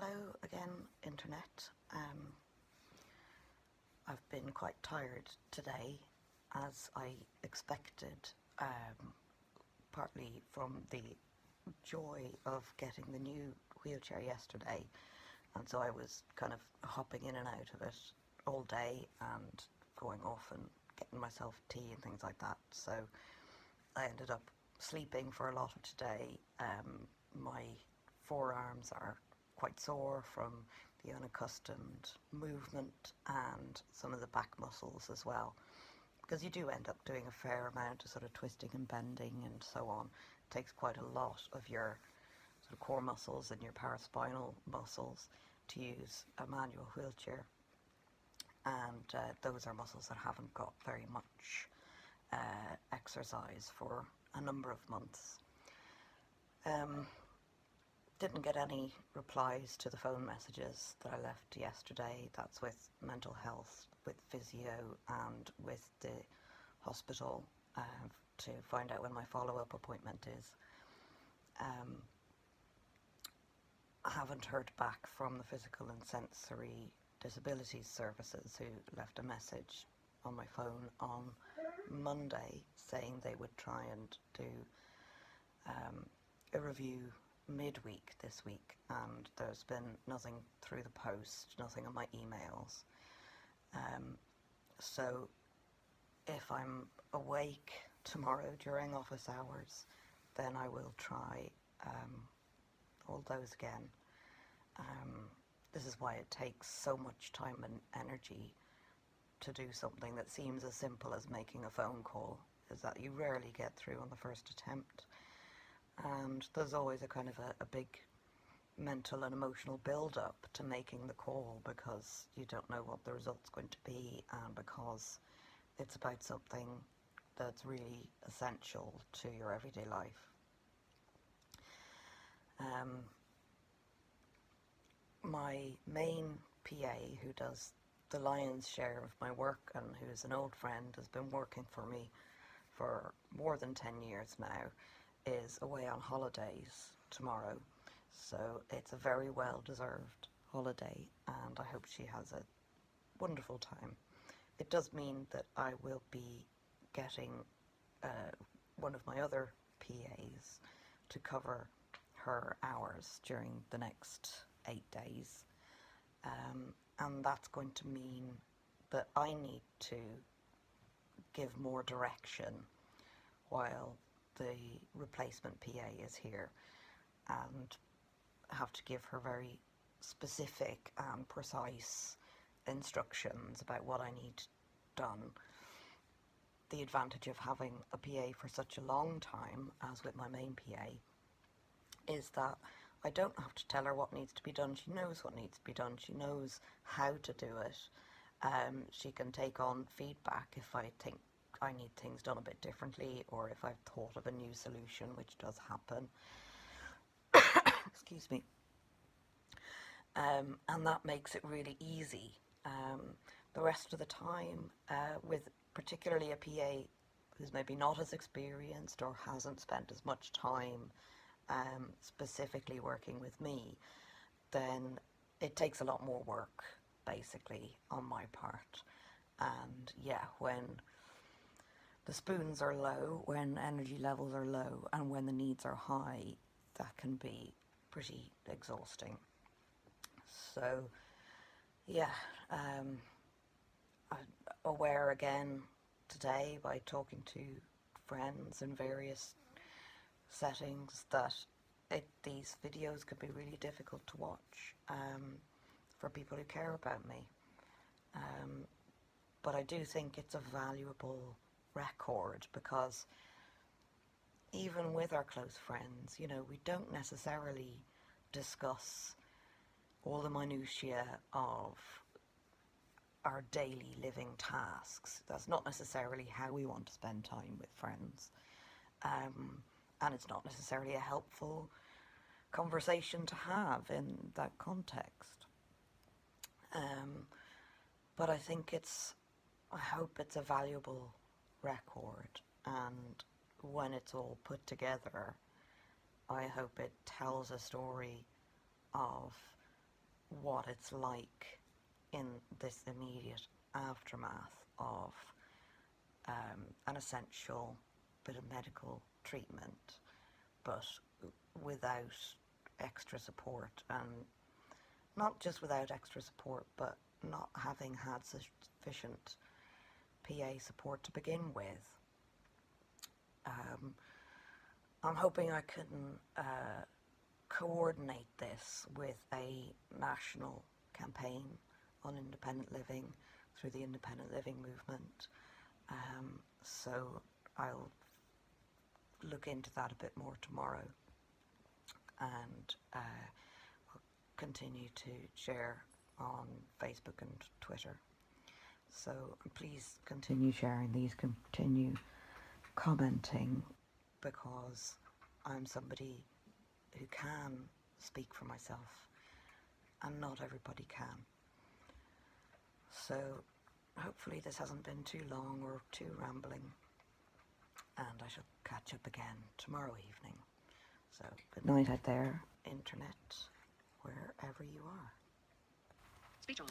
Hello again, Internet. I've been quite tired today, as I expected, partly from the joy of getting the new wheelchair yesterday, and so I was kind of hopping in and out of it all day and going off and getting myself tea and things like that, so I ended up sleeping for a lot of today. My forearms are quite sore from the unaccustomed movement and some of the back muscles as well, because you do end up doing a fair amount of sort of twisting and bending and so on. It takes quite a lot of your sort of core muscles and your paraspinal muscles to use a manual wheelchair, and those are muscles that haven't got very much exercise for a number of months. Didn't get any replies to the phone messages that I left yesterday. That's with mental health, with physio, and with the hospital to find out when my follow-up appointment is. I haven't heard back from the Physical and Sensory Disabilities Services, who left a message on my phone on Monday saying they would try and do a review midweek this week, and there's been nothing through the post, nothing on my emails. So if I'm awake tomorrow during office hours, then I will try all those again. This is why it takes so much time and energy to do something that seems as simple as making a phone call, is that you rarely get through on the first attempt. And there's always a kind of a big mental and emotional build-up to making the call, because you don't know what the result's going to be, and because it's about something that's really essential to your everyday life. My main PA, who does the lion's share of my work and who's an old friend, has been working for me for more than 10 years now, is away on holidays tomorrow, so it's a very well-deserved holiday, and I hope she has a wonderful time. It does mean that I will be getting one of my other PAs to cover her hours during the next 8 days, and that's going to mean that I need to give more direction while the replacement PA is here, and have to give her very specific and precise instructions about what I need done. The advantage of having a PA for such a long time, as with my main PA, is that I don't have to tell her what needs to be done. She knows what needs to be done. She knows how to do it. She can take on feedback if I think I need things done a bit differently, or if I've thought of a new solution, which does happen. Excuse me. And that makes it really easy. The rest of the time, with particularly a PA who's maybe not as experienced or hasn't spent as much time specifically working with me, then it takes a lot more work, basically, on my part. And yeah, when the spoons are low, when energy levels are low, and when the needs are high, that can be pretty exhausting. So yeah, I'm aware again today, by talking to friends in various settings, that these videos could be really difficult to watch for people who care about me. But I do think it's a valuable record, because even with our close friends, you know, we don't necessarily discuss all the minutiae of our daily living tasks. That's not necessarily how we want to spend time with friends, and it's not necessarily a helpful conversation to have in that context. But I think I hope it's a valuable record, and when it's all put together, I hope it tells a story of what it's like in this immediate aftermath of an essential bit of medical treatment, but without extra support, and not just without extra support, but not having had sufficient PA support to begin with. I'm hoping I can coordinate this with a national campaign on independent living through the independent living movement. So I'll look into that a bit more tomorrow, and I'll continue to share on Facebook and Twitter. So please continue sharing these, continue commenting, because I'm somebody who can speak for myself, and not everybody can. So hopefully this hasn't been too long or too rambling, and I shall catch up again tomorrow evening. So good night out there, internet, wherever you are. Speech on.